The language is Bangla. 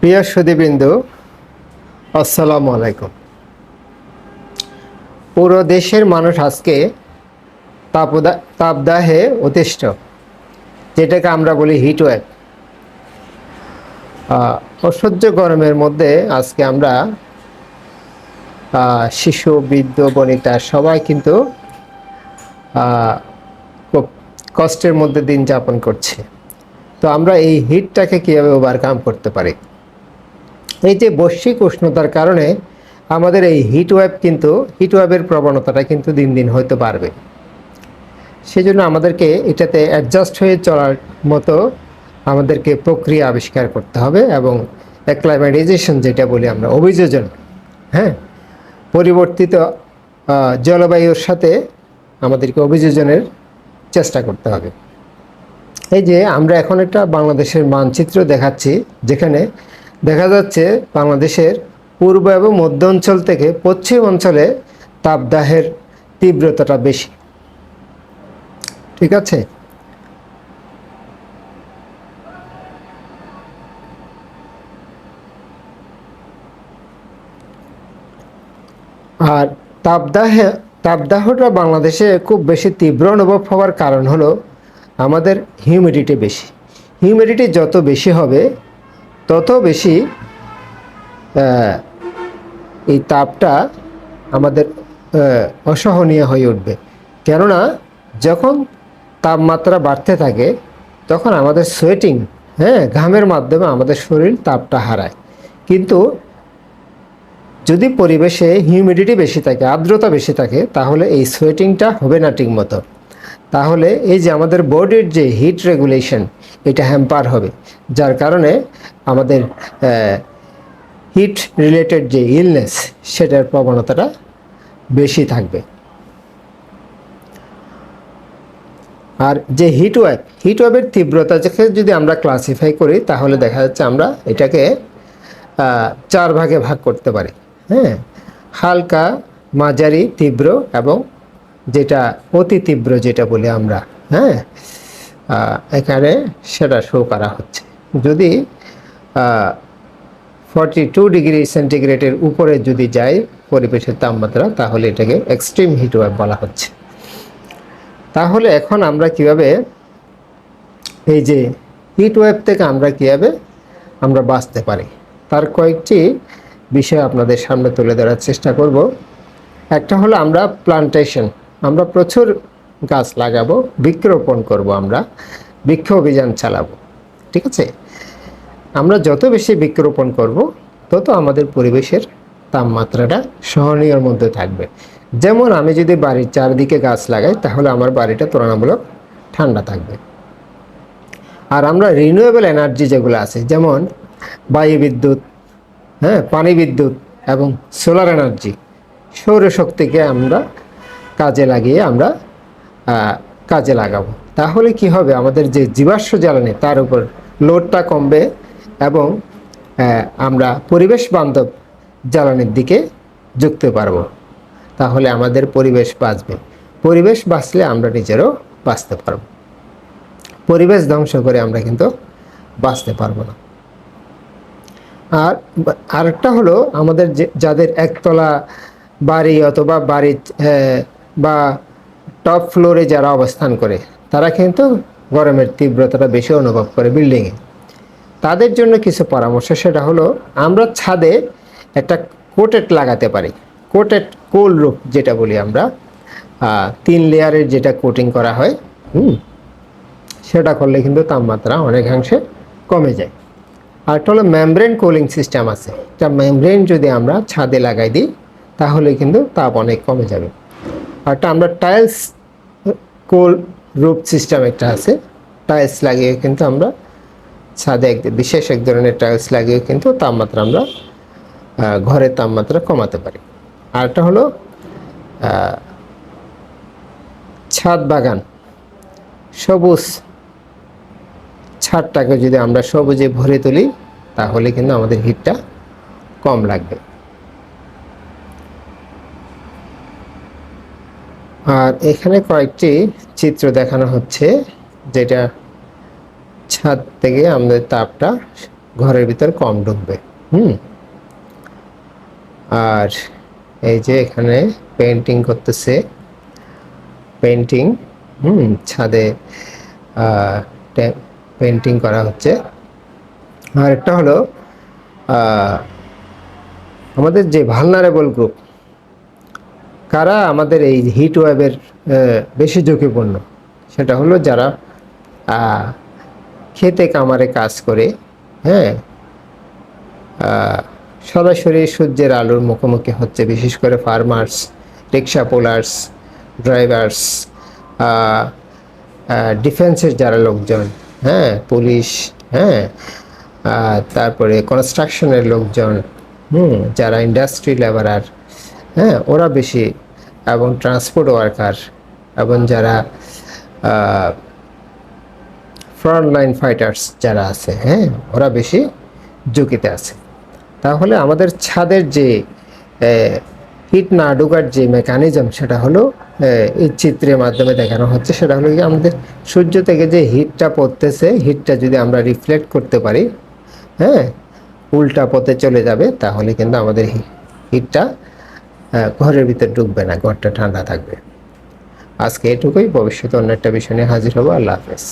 প্রিয় সুধীবৃন্দু, আসসালামু আলাইকুম। পুরো দেশের মানুষ আজকে তাপদাহে অতিষ্ঠ, যেটাকে আমরা বলি হিটওয়েভ। অসহ্য গরমের মধ্যে আজকে আমরা শিশু, বৃদ্ধ, বনিতা সবাই কিন্তু খুব কষ্টের মধ্যে দিন যাপন করছে। তো আমরা এই হিটটাকে কীভাবে ওভারকাম করতে পারি? এই যে বৈশ্বিক উষ্ণতার কারণে আমাদের এই হিটওয়েভের প্রবণতাটা কিন্তু দিন দিন হয়তো বাড়বে। সেজন্য আমাদেরকে এটাতে অ্যাডজাস্ট হয়ে চলার মতো আমাদেরকে প্রক্রিয়া আবিষ্কার করতে হবে এবং অ্যাক্লাইমেটাইজেশন, যেটা বলি আমরা, অভিযোজন, হ্যাঁ, পরিবর্তিত জলবায়ুর সাথে আমাদেরকে অভিযোজনের চেষ্টা করতে হবে। এই যে আমরা এখন একটা বাংলাদেশের মানচিত্র দেখাচ্ছি, যেখানে দেখা যাচ্ছে বাংলাদেশের পূর্ব এবং মধ্য অঞ্চল থেকে পশ্চিম অঞ্চলে তাপদাহের তীব্রতাটা বেশি। ঠিক আছে? আর তাপদাহটা বাংলাদেশে খুব বেশি তীব্র অনুভব হওয়ার কারণ হলো আমাদের হিউমিডিটি বেশি। হিউমিডিটি যত বেশি হবে তত বেশি এই তাপটা আমাদের অসহনীয় হয়ে উঠবে। কেননা যখন তাপমাত্রা বাড়তে থাকে তখন আমাদের সোয়েটিং, ঘামের মাধ্যমে আমাদের শরীর তাপটা হারায়। কিন্তু যদি পরিবেশে হিউমিডিটি বেশি থাকে, আর্দ্রতা বেশি থাকে, তাহলে এই সোয়েটিংটা হবে না ঠিক মতো। তাহলে এই যে আমাদের বডির যে হিট রেগুলেশন, এটা হ্যাম্পার হবে, যার কারণে আমাদের হিট রিলেটেড যে ইলনেস, সেটার প্রবণতাটা বেশি থাকবে। আর যে হিটওয়েভের তীব্রতাকে যদি আমরা ক্লাসিফাই করি, তাহলে দেখা যাচ্ছে আমরা এটাকে 4 ভাগে ভাগ করতে পারি। হালকা, মাঝারি, তীব্র এবং যেটা অতি তীব্র, যেটা বলি আমরা। এখানে সেটা শো করা হচ্ছে। যদি 42 ডিগ্রি সেন্টিগ্রেডের উপরে যদি যায় পরিবেশের তাপমাত্রা, তাহলে এটাকে এক্সট্রিম হিটওয়েভ বলা হচ্ছে। তাহলে এখন আমরা কিভাবে এই যে হিটওয়েভ থেকে আমরা বাঁচতে পারি, তার কয়েকটি বিষয় আপনাদের সামনে তুলে ধরার চেষ্টা করব। একটা হলো আমরা প্লান্টেশন, আমরা প্রচুর গাছ লাগাবো, বৃক্ষরোপণ করব, আমরা বৃক্ষ অভিযান চালাবো। ঠিক আছে? আমরা যত বেশি বৃক্ষরোপণ করব, তত আমাদের পরিবেশের তাপমাত্রাটা সহনীয়র মধ্যে থাকবে। যেমন আমি যদি বাড়ির চারদিকে গাছ লাগাই, তাহলে আমার বাড়িটা তুলনামূলক ঠান্ডা থাকবে। আর আমরা রিনিউয়েবল এনার্জি যেগুলো আছে, যেমন বায়ু বিদ্যুৎ, পানি বিদ্যুৎ এবং সোলার এনার্জি, সৌরশক্তিকে আমরা কাজে লাগাবো। তাহলে কি হবে, আমাদের যে জীবাশ্ম জ্বালানি, তার উপর লোডটা কমবে এবং আমরা পরিবেশ বান্ধব জ্বালানির দিকে ঝুঁকতে পারবো। তাহলে আমাদের পরিবেশ বাঁচবে। পরিবেশ বাঁচলে আমরা নিজেরও বাঁচতে পারবো। পরিবেশ ধ্বংস করে আমরা কিন্তু বাঁচতে পারবো না। আর আরেকটা হলো, আমাদের যাদের একতলা বাড়ি অথবা বা টপ ফ্লোরে যারা অবস্থান করে, তারা কিন্তু গরমের তীব্রতাটা বেশি অনুভব করে বিল্ডিংয়ে। তাদের জন্য কিছু পরামর্শ, সেটা হলো আমরা ছাদে একটা কোটেড লাগাতে পারি। কোটেড কোল রুফ, যেটা বলি আমরা, 3 লেয়ারের যেটা কোটিং করা হয়, সেটা করলে কিন্তু তাপমাত্রা অনেকাংশে কমে যায়। আর একটা হলো মেমব্রেন কুলিং সিস্টেম আছে। এটা মেমব্রেন যদি আমরা ছাদে লাগাই দিই, তাহলে কিন্তু তাপ অনেক কমে যাবে। আর একটা আমরা টাইলস কোল রুফ সিস্টেম একটা আছে, টাইলস লাগিয়ে কিন্তু আমরা ছাদে বিশেষ এক ধরনের টাইলস লাগিয়ে কিন্তু আমরা ঘরের তাপমাত্রা কমাতে পারি। আর একটা হলো ছাদ বাগান, সবুজ ছাদটাকে যদি আমরা সবুজে ভরে তুলি, তাহলে কিন্তু আমাদের হিটটা কম লাগবে। আর এখানে কয়েকটি চিত্র দেখানো হচ্ছে, যেটা ছাদ থেকে আমাদের তাপটা ঘরের ভিতর কম ঢুকবে। হুম। আর এই যে এখানে পেন্টিং করতেছে, পেন্টিং, ছাদে পেন্টিং করা হচ্ছে। আর একটা হলো আমাদের যে ভালনারেবল গ্রুপ, কারা আমাদের এই হিট ওয়েভের বেশি ঝুঁকিপূর্ণ, সেটা হলো যারা খেতে কামারে কাজ করে, হ্যাঁ, সরাসরি সূর্যের আলোর মুখোমুখি হচ্ছে, বিশেষ করে ফার্মার্স, রিক্সা পোলার্স, ড্রাইভার্স, ডিফেন্সের যারা লোকজন, হ্যাঁ, পুলিশ, হ্যাঁ, তারপরে কনস্ট্রাকশনের লোকজন, যারা ইন্ডাস্ট্রি লেবারার, হ্যাঁ, ওরা বেশি, এবং ট্রান্সপোর্ট ওয়ার্কার, এবং যারা ফ্রন্ট লাইন ফাইটার্স যারা আছে, হ্যাঁ, ওরা বেশি ঝুঁকিতে আছে। তাহলে আমাদের ছাদের যে হিট না ঢোকার যে মেকানিজম, সেটা হলো এই চিত্রের মাধ্যমে দেখানো হচ্ছে। সেটা হলো কি, আমাদের সূর্য থেকে যে হিটটা পড়তেছে, হিটটা যদি আমরা রিফ্লেক্ট করতে পারি, হ্যাঁ, উল্টা পথে চলে যাবে, তাহলে কিন্তু আমাদের হিটটা ঘরের ভিতর ঢুকবে না, ঘরটা ঠান্ডা থাকবে। আজকে এটুকুই, ভবিষ্যতে অন্য একটা বিষয় নিয়ে হাজির হবো। আল্লাহ হাফেজ।